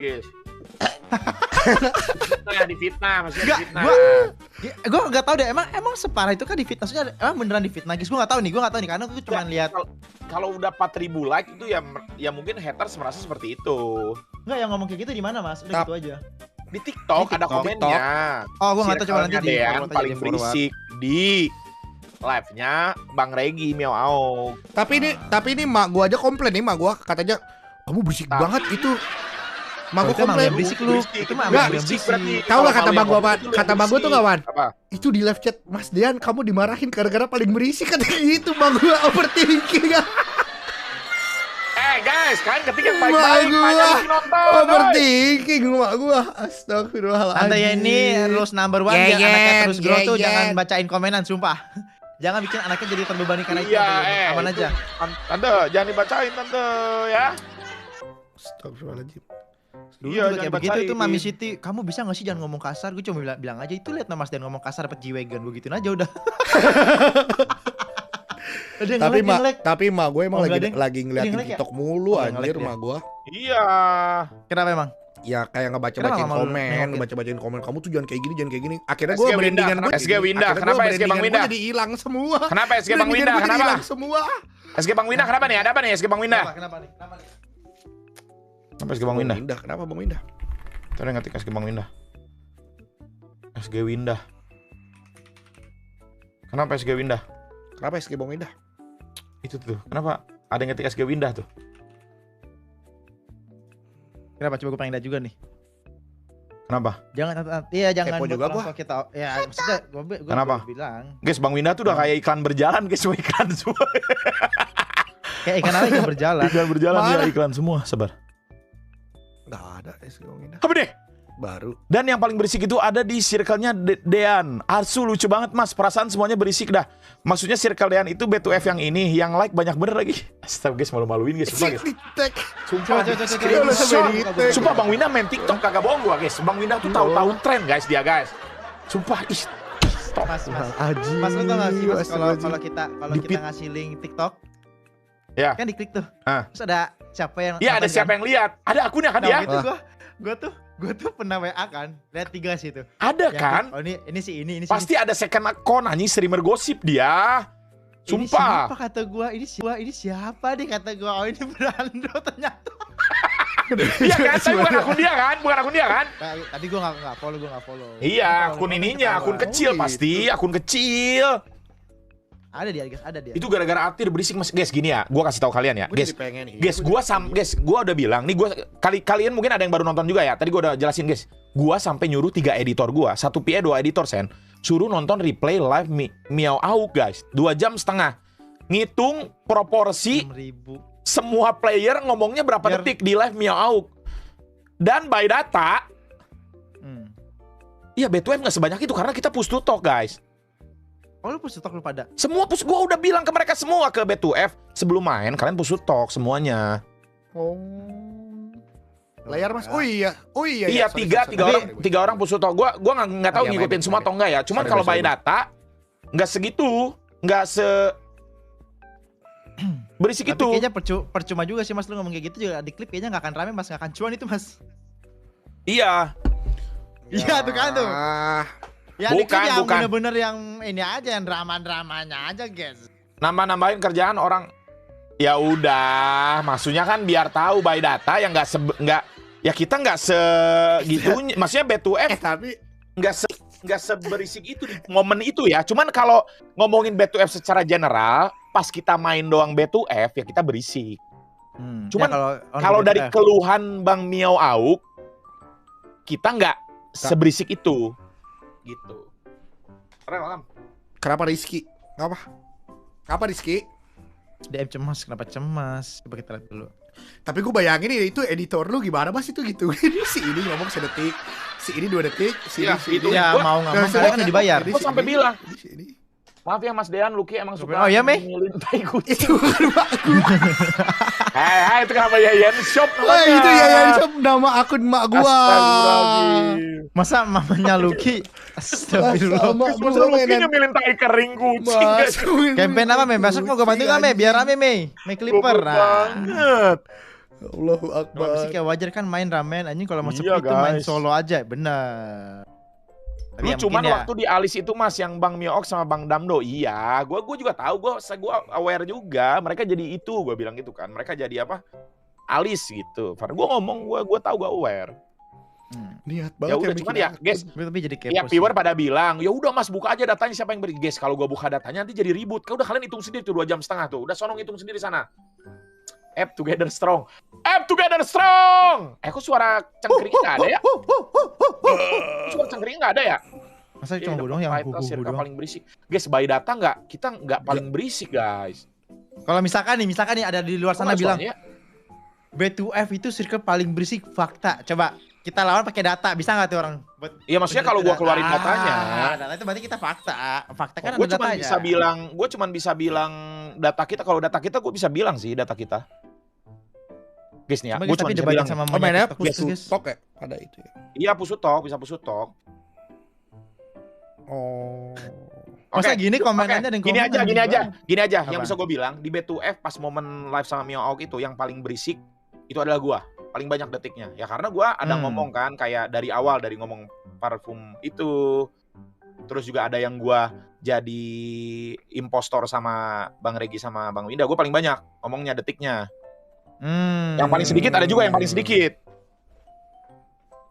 Guys. Nah, difitnah, maksudnya difitnah. Gue nggak tahu deh, emang separah itu kan di fitnah, maksudnya emang beneran di fitnah guys. Gue nggak tahu nih, karena gue cuma lihat. Kalau udah 4.000 like itu ya mungkin haters merasa seperti itu. Enggak, yang ngomong kayak gitu di mana mas? Udah gitu aja. Di TikTok ada komennya. Oh, gue nggak tahu, cuma nanti di paling berisik di live-nya Bang Regi Miao Aung. Tapi ini mak gua aja komplain nih, mak gua katanya kamu berisik banget itu. Mak gua komplain berisik lu. Itu mah berisik berarti. Tahu enggak kata bang gua apa? Kata bang gua tuh enggak, Wan? Apa? Itu di live chat Mas Dean kamu dimarahin gara-gara paling berisik katanya gitu, bang gua overthinking. Guys, kalian ketik yang baik-baik, banyak nonton. Overthinking mak gua. Astagfirullahaladzim. Anda ya ini rules number 1 biar anaknya terus grow tuh jangan bacain komenan, sumpah. Jangan bikin anaknya jadi terbebani karena itu. Aman aja. Tante, jangan dibacain tante ya. Astagfirullahaladzim. Dulu juga kayak begitu itu Mami Siti, kamu bisa gak sih jangan ngomong kasar? Gue cuma bilang aja itu, lihat Mas Dan ngomong kasar dapat G-Wagon, gue gituin aja udah. Tapi mak gue emang lagi ngeliatin TikTok mulu anjir mak gue. Iya. Kenapa emang? Ya kayak ngebaca-bacain komen, kamu tuh jangan kayak gini. Akhirnya gue merindingan gue. SG Windah, kenapa SG Bang Windah? Jadi hilang semua. Kenapa SG Bang Windah? Kenapa? Semua. SG Bang Windah kenapa nih? Ada apa nih SG Bang Windah? Kenapa nih? Kenapa SG Bang Windah? Kenapa Bang Windah? Tadi ngetik SG Bang Windah. SG Windah. Kenapa SG Windah? Kenapa SG Bang Windah? Itu tuh. Kenapa ada yang ngetik SG Windah tuh? Kenapa? Coba gue pengen lihat juga nih. Kenapa? Jangan kepo juga gua. Kita ya maksudnya gue kenapa? bilang. Guys, Bang Windah tuh udah kayak iklan berjalan, guys, semua iklan semua. Kayak iklan apa yang berjalan? Iklan berjalan ya, iklan semua, sabar. Enggak ada SG Bang Windah. Apa deh? Baru. Dan yang paling berisik itu ada di circle-nya Dean. Arsu lucu banget mas, perasaan semuanya berisik dah. Maksudnya circle Dean itu B2F yang ini, yang like banyak bener lagi. Astaga guys, malu-maluin guys. Sumpah guys. Sumpah Bang Windah main TikTok kagak bohong gua guys. Bang Windah tuh tahu-tahu tren guys dia guys. Sumpah stop. Mas lu tau gak sih mas, kalau kita ngasih link TikTok, ya kan diklik tuh. Terus ada siapa yang? Iya ada siapa yang lihat? Ada akunnya kan dia? Gue tuh pernah WA kan, lihat 3 situ. Ada yang kan? Oh ini si ini pasti ada second account anjing, streamer gosip dia. Sumpah. Ini siapa kata gue? Ini siapa deh kata gue? Oh ini Brando ternyata. Iya kan? Tapi bukan akun dia kan? Tadi gue nggak follow. Iya, akun ininya, akun kecil pasti, akun kecil. Ada dia. Itu gara-gara Atir berisik mas. Guys gini ya, gua kasih tahu kalian ya. Guys, gua udah bilang nih, kalian mungkin ada yang baru nonton juga ya. Tadi gua udah jelasin guys. Gua sampai nyuruh 3 editor gua, 1 PA 2 editor sen, suruh nonton replay live Miao Aung guys, 2,5 jam. Ngitung proporsi 6.000. Semua player ngomongnya berapa detik di live Miao Aung. Dan by data, iya B2F nggak sebanyak itu karena kita push to talk guys. Oh lu push to talk lu pada? Semua push, gue udah bilang ke mereka semua ke B2F sebelum main kalian push to talk semuanya. Layar mas, oh iya. Iya tiga orang push to talk. Gue nggak tahu ngikutin semua atau enggak ya. Cuman kalau by data nggak segitu, nggak berisik itu. Kayaknya percuma juga sih mas lu ngomong kayak gitu, juga di klip kayaknya nggak akan rame mas, nggak akan cuan itu mas. Iya. Iya tuh kan tuh. Ya bukan. Bener-bener yang ini aja, yang drama-dramanya aja guys. Nambah-nambahin kerjaan orang. Ya udah, maksudnya kan biar tahu by data yang nggak ya kita nggak segitunya. Maksudnya B2F tapi nggak seberisik itu di momen itu ya. Cuman kalau ngomongin B2F secara general, pas kita main doang B2F ya kita berisik. Cuman ya kalau dari keluhan Bang Miao Aung, kita nggak seberisik itu. Gitu. Kenapa Rizky? Kenapa Rizky? DM cemas, kenapa cemas? Coba kita lihat dulu. Tapi gue bayangin itu editor lu gimana mas itu gitu. Si ini ngomong 1 detik, si ini 2 detik, si ini. Ya mau nggak mau kan dibayar. Gue sampai bilang. Maaf ya Mas Dean, Lucky emang suka. Oh iya Mei. Tai kucing. Itu bukan makku. Hai, itu kenapa Yayan Shop? Wah itu Yayan Shop, nama akun emak gua. Masa mamanya Lucky? Astagfirullah. Masa Lucky nyemilin tai kering kucing. Campaign apa Mei? Besok mau gue bantu nggak Mei? Biar rame Mei. Mei Clipper. Banget. Allahu Kalau Akbar. berisik ya wajar kan main ramen anjing kalau mau sepi Iya, itu main guys. solo aja, bener. Tapi Lu ya cuman mungkin ya, waktu di Alis itu Mas yang Bang Miook sama Bang Damdo. Iya, gua juga tahu, gua aware juga. Mereka jadi itu, gua bilang gitu kan. Mereka jadi apa? Alis gitu. Karena gua ngomong, gua tahu, gua aware. Niat Ya banget udah cuman ya, guys. tapi jadi kepo Ya sih. viewer pada bilang, ya udah Mas buka aja datanya siapa yang beri. Guys, kalau gua buka datanya nanti jadi ribut. Udah kalian hitung sendiri tuh 2,5 jam tuh. Udah sonong hitung sendiri sana. App together strong. App together strong. Kok suara cengkering nggak ada ya? Suara cengkering nggak ada ya? Masa Iya, cuma gue doang yang Vital huhu circle doang. paling berisik. Guys, by data nggak? Kita nggak paling berisik, guys. Kalau misalkan nih ada di luar sana Kok bilang soalnya? B2F itu circle paling berisik, fakta. Coba kita lawan pakai data, bisa nggak tuh orang? Iya, maksudnya kalau gua keluarin datanya. Data itu berarti kita fakta. Fakta kan Gue ada cuma datanya. bisa bilang data kita. Kalau data kita gue bisa bilang sih data kita. Guys nih ya, Cuma gue guys, cuma tapi bisa debatin bilang. sama Oh mainnya TikTok gitu, guys. push-to-talk ya? Ada itu ya? Iya pusutok, bisa pusutok. Oh. Masa Oke, gini komenannya dan Gini aja. Apa? Yang bisa gue bilang di B2F pas momen live sama Miook itu yang paling berisik itu adalah gua. Paling banyak detiknya. Ya karena gua ada ngomong kan kayak dari awal dari ngomong parfum itu. Terus juga ada yang gua jadi impostor sama Bang Regi sama Bang Winda. Gue paling banyak ngomongnya detiknya. Yang paling sedikit ada juga yang paling sedikit.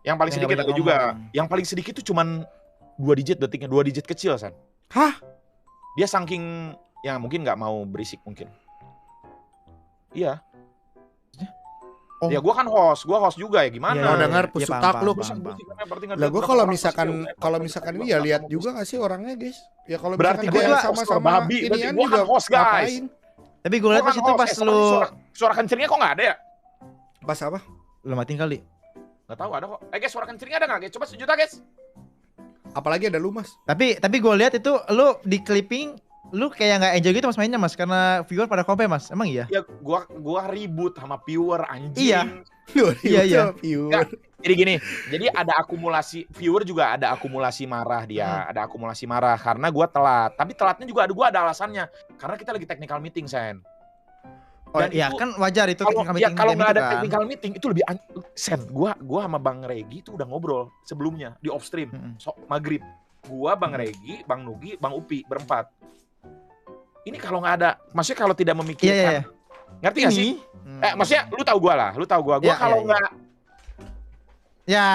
Yang paling sedikit ada juga. Yang paling sedikit itu cuman 2 digit detiknya, 2 digit kecil San. Hah? Dia saking ya mungkin nggak mau berisik mungkin. Iya. Oh. Ya gua kan host juga ya gimana? Mau denger Iya, pusutak paham, lu. paham, paham. Lah gua kalau misalkan ini ya lihat juga gak sih orangnya guys? Ya kalau Berarti misalkan gua dia yang sama-sama babi, berarti inian gua kan juga host, guys. ngapain? Tapi gue liat pas itu pas lu suara kencingnya kok nggak ada ya? Pas apa? lu matiin kali. Nggak tahu ada kok. Guys, suara kencingnya ada nggak guys? Coba sejuta guys. Apalagi ada lu Mas. Tapi gue lihat itu lu di clipping lu kayak nggak enjoy gitu Mas mainnya Mas karena viewer pada komplain Mas. Emang iya? Ya gua ribut sama viewer anjing. Iya. Iya. Nggak, jadi gini, jadi ada akumulasi viewer juga ada akumulasi marah dia, ada akumulasi marah karena gua telat. Tapi telatnya juga gua ada alasannya. Karena kita lagi technical meeting, Sen. Oh Dan iya itu- kan wajar itu Kalau technical ya meeting kalau game nggak itu ada kan. technical meeting itu lebih Sen. Gua sama Bang Regi itu udah ngobrol sebelumnya di off stream. Maghrib. Gua, Bang Regi, Bang Nugi, Bang Upi berempat. Ini kalau nggak ada, maksudnya kalau tidak memikirkan, Iya. ngerti nggak sih? Maksudnya lu tahu gua lah, lu tahu gua. Gua Iya, kalau iya, nggak, Ya.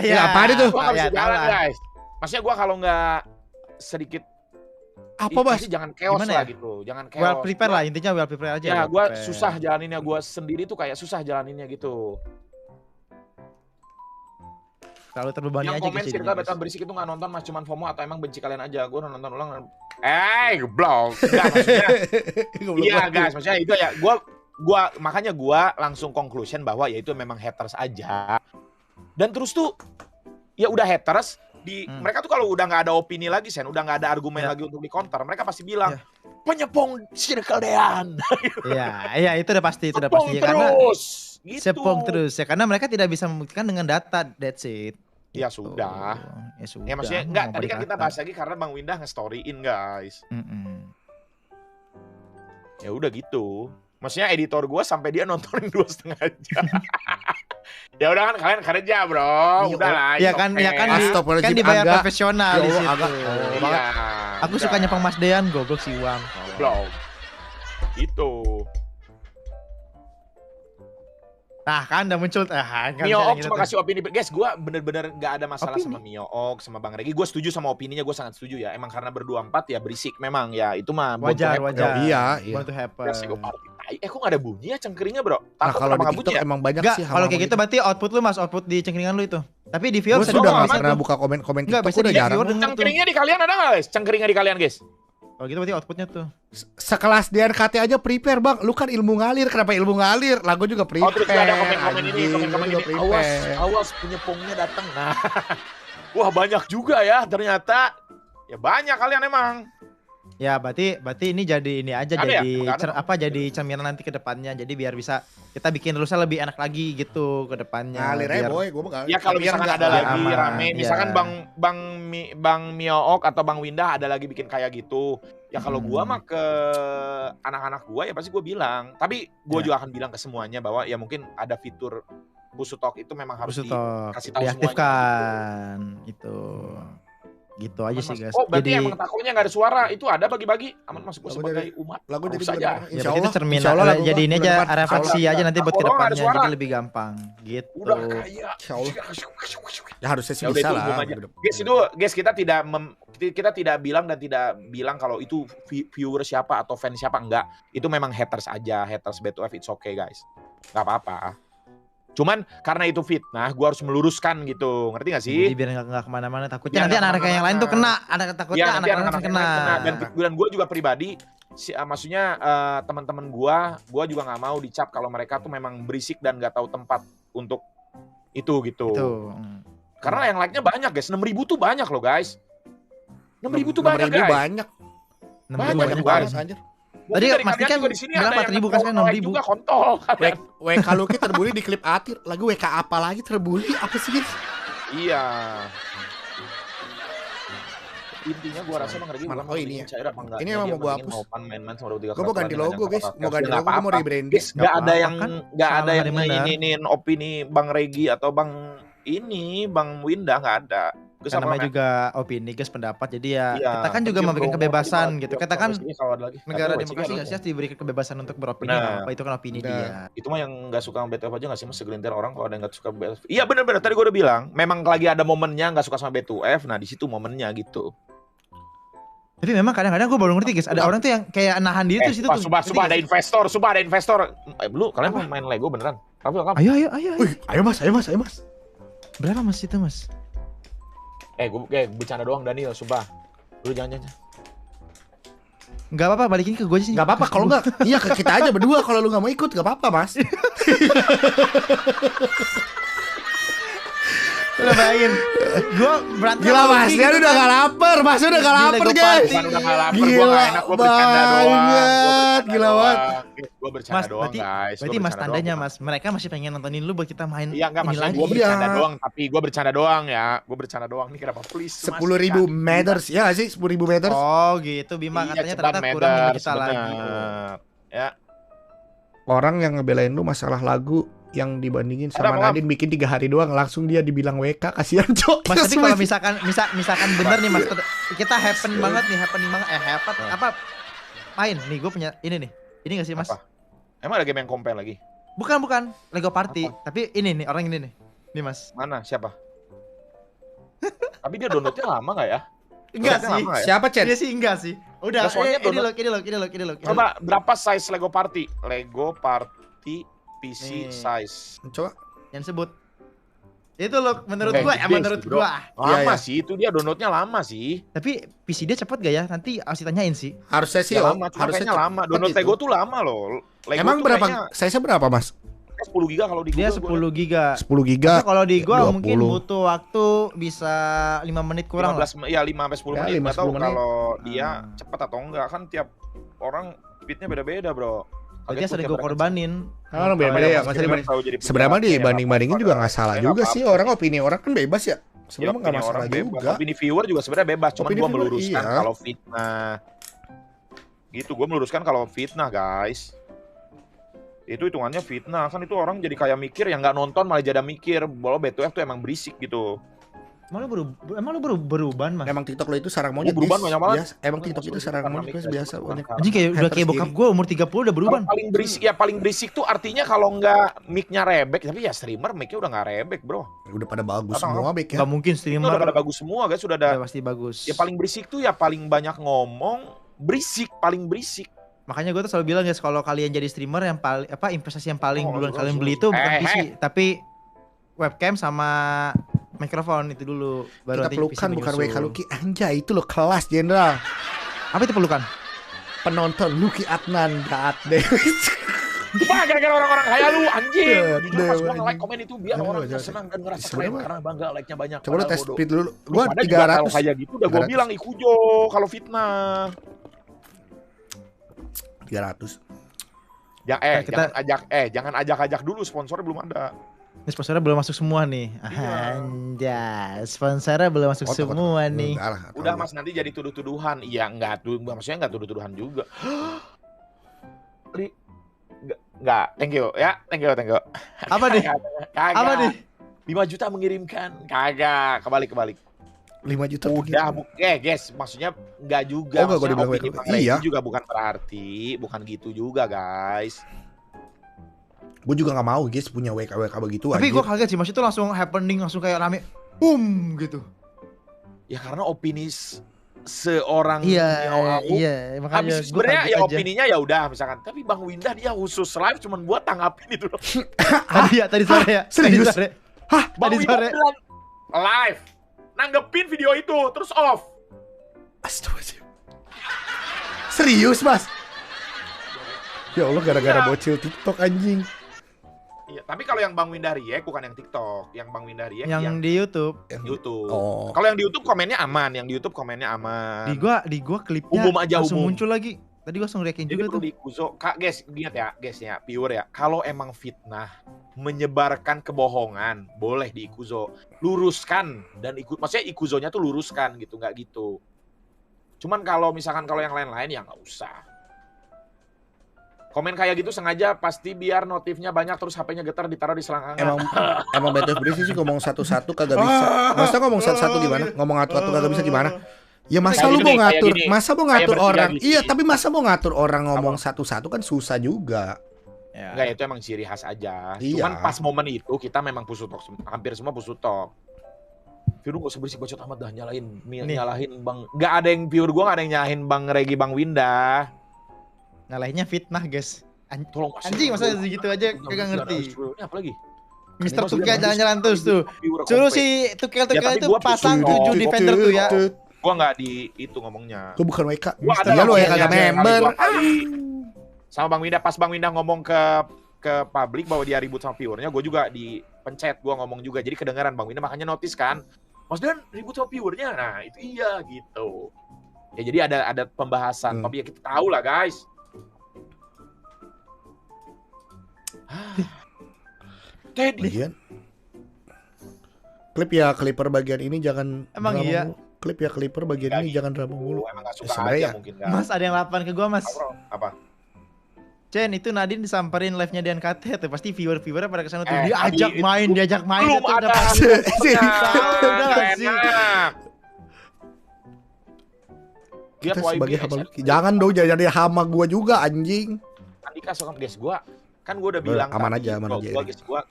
Ya, apaan itu? gua nggak bisa Ya, jalan tahu lah. guys. Maksudnya gua kalau nggak sedikit, Apa Mas? pasti jangan chaos Gimana lah ya? gitu, jangan chaos. Well prepare lah intinya well prepare aja. Ya, well gua prepare. susah jalaninnya, gua sendiri tuh kayak susah jalaninnya gitu. Terlalu terbebani Yang aja komen guys circle jadinya, beta guys. berisik itu nggak nonton mas, cuman FOMO atau emang benci kalian aja? Gue nonton ulang. Goblok. Enggak maksudnya. Iya guys, maksudnya itu ya. Makanya gua langsung conclusion bahwa ya itu memang haters aja. Dan terus tuh ya udah haters mereka tuh kalau udah nggak ada opini lagi Sen, udah nggak ada argumen lagi untuk di counter, mereka pasti bilang penyepong circle Dean. Iya itu udah pasti karena terus. Gitu. sepong terus ya karena mereka tidak bisa membuktikan dengan data, that's it. Ya Gitu. sudah. Ya sudah. Ya maksudnya enggak, mau tadi kan kita dikata. bahas lagi karena Bang Windah nge-storyin guys. Ya udah gitu. Maksudnya editor gue sampai dia nontonin 2,5 jam. Ya udah kan kalian kerja bro, udah lah. Ya kan Astagfirullahaladzim, kan dibayar agak. profesional Ya di Allah, situ. agak. Iya. Aku suka nyepang Mas Dean, goblok si Wang. Goblok. Gitu. Nah kan udah muncul Miook cuma kasih opini. Guys, gue bener-bener gak ada masalah Opini? sama Miook, sama Bang Regi. Gue setuju sama opininya, gue sangat setuju ya. Emang karena berdua 4 ya berisik memang ya. Itu mah wajar. Iya. Want to happen. Ya, party. Kok gak ada bunyi ya cengkeringnya bro? Nah Takut kalau kenapa di nggak bunyi TikTok ya? emang banyak Enggak, sih. kalau kayak gitu berarti output lu Mas, output di cengkeringan lu itu. Tapi di video Gue bisa sudah dengar nggak pernah tuh. buka komen Enggak, TikTok, biasanya udah di jarang. viewer denger tuh. Cengkeringnya di kalian ada nggak guys? Cengkeringnya di kalian guys? Kalau gitu berarti outputnya tuh. Sekelas DNKT aja prepare bang. Lu kan ilmu ngalir, kenapa ilmu ngalir? Lagu juga prepare. Oh terus ada komen-komen ini, anjing. komen-komen Lu ini. juga Awas, prepare. awas penyepongnya datang. Nah, wah banyak juga ya ternyata. Ya banyak kalian emang. Ya berarti ini jadi ini aja Ada ya? jadi Nggak ada. jadi cerminan nanti ke depannya. Jadi biar bisa kita bikin rusnya lebih enak lagi gitu ke depannya. Ngalir aja biar- boy, gue mah Ya kalau misalkan ada nggak lagi aman, rame, ya. misalkan Bang Miook atau Bang Windah ada lagi bikin kayak gitu. Ya kalau gua mah ke anak-anak gua ya pasti gua bilang. Tapi gua juga akan bilang ke semuanya bahwa ya mungkin ada fitur push to talk itu memang harus dikasih tahu diaktifkan semuanya. Itu. Gitu aja sih guys. Oh berarti emang takonya nggak ada suara. Itu ada bagi-bagi. Aman masuk sebagai umat. Lagu jadi saja. Ya itu cermin jadi ini aja refleksi aja nanti buat kedepannya jadi lebih gampang gitu. Udah kaya. Ya harusnya sih bisa lah. Guys kita tidak bilang dan tidak bilang kalau itu viewer siapa atau fans siapa, enggak. Itu memang haters aja, haters B2F, it's okay guys. Nggak apa-apa. Cuman karena itu fitnah, gue harus meluruskan gitu, ngerti gak sih? Jadi biar nggak kemana-mana, takutnya nanti anak-anak yang lain tuh kena, takutnya anak-anak kena. Dan gue juga pribadi, maksudnya teman-teman gue juga nggak mau dicap kalau mereka tuh memang berisik dan nggak tahu tempat untuk itu gitu. Karena yang like-nya banyak guys, 6.000 tuh banyak loh guys. 6.000 tuh banyak guys. Banyak guys, anjir. Tadi Mas Dik kan bilang 4.000 kan 6.000 juga kontol. WK Lucky terbully di klip Atir. Lagu WK apa lagi terbully? Apa sih guys? Iya. Intinya gua rasa Bang Regi oh ini ya. Ini emang mau gua hapus. Gua mau ganti logo guys. Mau ganti logo, gua mau rebranding. Gak ada yang ini opini Bang Regi atau Bang Winda, nggak ada. Kan namanya juga opini guys, pendapat, jadi ya kita kan juga memberikan kebebasan gitu. Kita kan negara demokrasi nggak sih, harus diberikan kebebasan untuk beropini. Apa itu kan opini dia. Itu mah yang nggak suka B2F aja nggak sih mas, segelintir orang kalau ada yang nggak suka B2F. Iya benar-benar tadi gue udah bilang, memang lagi ada momennya nggak suka sama B2F, nah di situ momennya gitu. Tapi memang kadang-kadang gue baru ngerti guys, ada orang tuh yang kayak nahan diri tuh situ tuh. Sumpah ada investor. Lu kalian main Lego beneran? Ayo mas. Berapa mas itu mas? Gue bercanda doang Daniel, sumpah. Lu jangan. Enggak apa-apa, balikin ke gue aja sih. Enggak apa-apa kalau enggak. Iya ke kita aja berdua, kalau lu enggak mau ikut enggak apa-apa, Mas. Udah bayangin, gue berantem. Gila mas, dia udah gak lapar, mas udah gak lapar guys. Gila banget, gila banget. Gue bercanda doang guys. Berarti mas tandanya mas, mereka masih pengen nontonin lu buat kita main. Iya enggak mas, gue bercanda doang, tapi gue bercanda doang ya. Gue bercanda doang nih, kenapa please. 10.000 meters, ya gak sih 10.000 meters? Oh gitu, Bima katanya ternyata kurang 5 juta lagi. Ya. Orang yang ngebelain lu masalah lagu yang dibandingin sama Nadine bikin 3 hari doang langsung dia dibilang WK, kasihan cok. Mas tadi kalau misalkan bener nih mas, kita happening banget apa main nih, gue punya ini gak sih mas? Apa? Emang ada game yang compare lagi? Bukan Lego Party, tapi ini nih orang ini nih mas. Mana siapa? Tapi dia downloadnya lama gak ya? Enggak sih. Siapa Chat? Dia sih enggak sih. Udah, ini loh. Coba berapa size Lego Party? Lego Party PC size. Coba yang sebut. Itu loh menurut gua, menurut gua. Lama sih, itu dia downloadnya lama sih. Tapi PC dia cepet gak ya? Nanti harus ditanyain sih. Harusnya sih harusnya lama. Download Lego tuh lama loh. Emang berapa? Size-nya berapa, Mas? 10 giga kalau di gua. Dia 10 giga. 10 giga. Kalau di gua mungkin butuh waktu bisa 5 menit kurang 15, ya 5 sampai 10 menit. Enggak tahu kalau dia cepet atau enggak, kan tiap orang speednya beda-beda, Bro. Dia sering gue korbanin. Orang beda-beda ya, sebenarnya dibanding-bandingin juga nggak salah juga sih. Orang opini orang kan bebas ya. Sebenarnya nggak masalah juga. Opini viewer juga sebenarnya bebas. Cuman gue meluruskan kalau fitnah. Gitu, gue meluruskan kalau fitnah guys. Itu hitungannya fitnah. Kan itu orang jadi kayak mikir yang nggak nonton malah jadi mikir bahwa B2F tuh emang berisik gitu. Emang lu berubah mas? Emang TikTok lo itu sarang monyet. Berubah banyak banget. Emang TikTok itu sarang monyet biasa. Jadi udah kayak bokap gue umur 30 udah berubah. Paling berisik tuh artinya kalau nggak mic-nya rebek, tapi ya streamer mic-nya udah nggak rebek, bro. Udah pada bagus semua mic-nya. Gak mungkin streamer. Udah pada bagus semua guys, sudah ada. Pasti bagus. Ya paling berisik tuh ya paling banyak ngomong, paling berisik. Makanya gue tuh selalu bilang guys, kalau kalian jadi streamer yang paling investasi yang paling duluan kalian beli itu bukan PC, tapi webcam sama mikrofon itu dulu. Baru kita pelukan bukan WK Lucky, anjay itu lo kelas jenderal. Apa itu pelukan? Penonton Lucky Adnan Daat Dewi. Cuma gara-gara orang-orang kayak lu anjing. Jujur semua nge-like komen itu biar orang senang dan ngerasa keren karena bangga like-nya banyak. Coba lu tes speed dulu. Gua 300 kayak gitu udah gua bilang ikujo kalau fitnah. 300. Jangan ajak dulu, sponsornya belum ada. Ini sponsornya belum masuk semua nih. Anjas, sponsornya belum masuk semua nih. Udah Mas, nanti jadi tuduh-tuduhan. Iya, maksudnya enggak tuduh-tuduhan juga. Enggak, thank you ya. Thank you. Apa nih? Kagak. Apa nih? 5 juta mengirimkan. Kagak, kebalik. 5 juta. Udah, guys, maksudnya enggak juga. Oh, enggak, opini Bang iya. Regi juga bukan berarti, bukan gitu juga, guys. Gue juga gak mau guys punya WK begitu. Tapi gue kaget sih, maksudnya itu langsung happening, langsung kayak rame, boom gitu. Ya karena opini seorang Iya, Habis makanya sebenarnya ya opininya ya udah misalkan, tapi Bang Windah dia khusus live cuman buat tanggapin itu loh. Tadi sore ya. Serius? Hah? Bang Tadi Windah sore. bilang live nanggepin video itu terus off. Astagfirullahaladzim. Serius Mas? Ya Allah, gara-gara bocil TikTok anjing. Iya, tapi kalau yang Bang Windah react bukan yang TikTok, yang Bang Windah react yang di YouTube. YouTube. Oh. Kalau yang di YouTube komennya aman, aman. Di gua klipnya Umum aja, langsung umum. muncul lagi. Tadi gua langsung reaction Jadi juga perlu tuh. dikuzo. Kak, guys, lihat ya, guys ya, pure ya. Kalau emang fitnah, menyebarkan kebohongan, boleh diikuzo. Luruskan dan maksudnya ikuzonya tuh luruskan gitu, nggak gitu. Cuman kalau misalkan kalau yang lain-lain ya nggak usah. Komen kayak gitu sengaja pasti biar notifnya banyak terus HP-nya getar ditaruh di selangkangan. Emang Beto berisi sih ngomong satu-satu kagak bisa. Masa ngomong satu-satu gimana? Ngomong satu-satu kagak bisa gimana? Ya masa lu mau ngatur, Kayak orang? bertiga Iya, gini. tapi masa mau ngatur orang ngomong satu-satu kan susah juga. Enggak, itu emang ciri khas aja. Iya. Cuman pas momen itu kita memang pusutok, hampir semua pusutok. Firu gak usah berisik bacot amat dah, nyalahin Bang. Gak ada yang pure, gue gak ada yang nyalahin Bang Regi, Bang Windah. Ngalahinnya fitnah, guys. Tolong Anjing, masa segitu aja kagak ngerti. Ini apa lagi? Mister Tukel jalan-jalan terus tuh. Suruh si Tukel Ya, tapi itu gua pasang pusuh. 7 defender tuh ya. Gua nggak di itu ngomongnya. Gue bukan WK. Gua Iya lu ya kagak ngomongnya member. dua kali. Sama Bang Windah, pas Bang Windah ngomong ke publik bahwa dia ribut sama viewernya, gue juga dipencet, gue ngomong juga. Jadi kedengaran Bang Windah, makanya notice kan. Mas Dan ribut sama viewernya, nah itu iya gitu. Ya jadi ada pembahasan, tapi ya kita tahu lah guys. Teddy. Bagian. Clipper bagian ini jangan Emang drama iya? mulu. Clipper bagian ini jangan drama mulu. Emang gak suka Sebenarnya aja mungkin kan. Mas, ada yang lapan ke gua, Mas. Apa? Chen, itu Nadine disamperin live-nya DNKT tuh. Pasti viewer-viewernya pada kesana tuh. Eh, Diajak tadi main. belum Itu ada. udah pasti. Udah gak sih? Kita sebagai hama lu. Jangan dong jadi hama gua juga anjing. Andika suka guys, gua udah bilang aman tadi, aja, aman aja. Gua guys, gua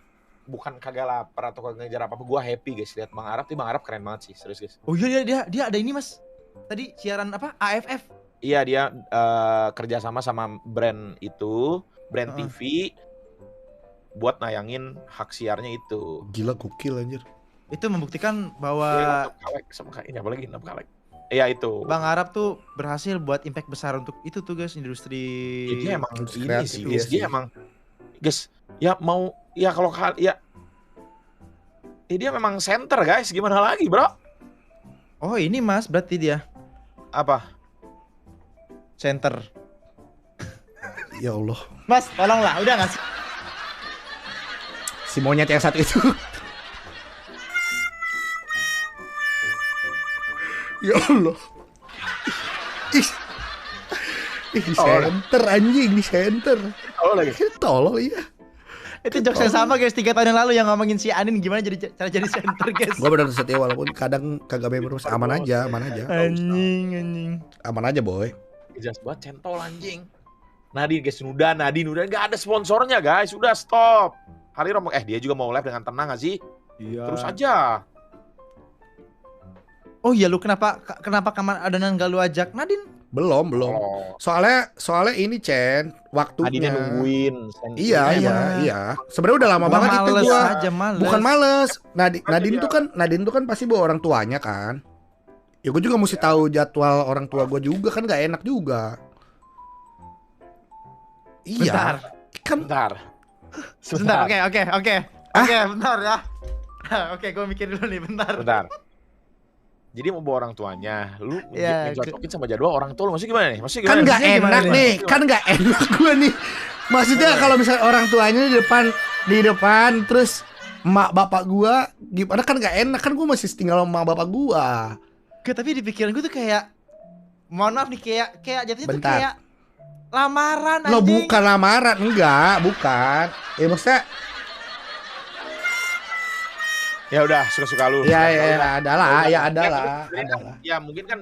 bukan kagak lapar atau kagak ngejar apa-apa, gua happy guys lihat Bang Arab. Bang Arab keren banget sih, serius guys. Oh iya, dia ada ini, Mas. Tadi siaran apa? AFF. Iya, dia kerjasama sama brand itu, brand TV buat nayangin hak siarnya itu. Gila gokil anjir. Itu membuktikan bahwa Ini apa lagi? Kalek. Iya itu. Bang Arab tuh berhasil buat impact besar untuk itu tuh guys, industri. Ya, dia emang Industri ini kreatif, sih, iya guys. Dia sih. emang guys, ya mau ya kalau ya dia memang center guys, gimana lagi, Bro? Oh, ini Mas, berarti dia Apa? center. Ya Allah. Mas, tolonglah, udah nggak sih? Si monyet yang satu itu. Ya Allah. Ih. Center anjing di center. Oh lagi. Tolol iya. Itu jokes yang sama guys, 3 tahun yang lalu yang ngomongin si Anin gimana cara jadi center guys. Gua benar setia walaupun kadang kagak member, aman aja. Anjing. Aman aja boy. Jelas banget centol anjing. Nadine guys, Nadine udah nggak ada sponsornya guys, udah stop. Hari Romo dia juga mau live dengan tenang gak sih? Iya. Terus aja. Oh iya, lu kenapa kamar adanan gak lu ajak Nadine? Belum. Oh. Soalnya ini Chen, waktunya. Nadine nungguin. Iya. Sebenarnya udah lama banget itu males gua. aja, males. Bukan males. Nadine tuh kan pasti bawa orang tuanya kan. Ya gue juga mesti tahu jadwal orang tua gue juga kan gak enak juga. Iya. Bentar. Kan Bentar. Sebentar, oke. Oke, bentar ya. Oke, gue mikir dulu nih, bentar. Jadi mau bawa orang tuanya, lu Ya, ngecocokin sama jadwal orang tua lu, maksudnya gimana nih? Maksudnya kan gimana? nggak Maksudnya gimana enak nih? nih, kan nggak enak gue nih. Maksudnya kalau misalnya orang tuanya di depan terus emak bapak gua gimana kan gak enak kan gua masih tinggal sama emak bapak gua. Tapi di pikiran gue tuh kayak mohon maaf nih kayak jatuhnya tuh Bentar. kayak lamaran Lo anjing. bukan lamaran, enggak, bukan. Ya maksudnya Ya udah suka-suka lu. ya Suka-suka lu lah. adalah, ya Ya, adalah, sebenarnya kan, adalah. ya mungkin kan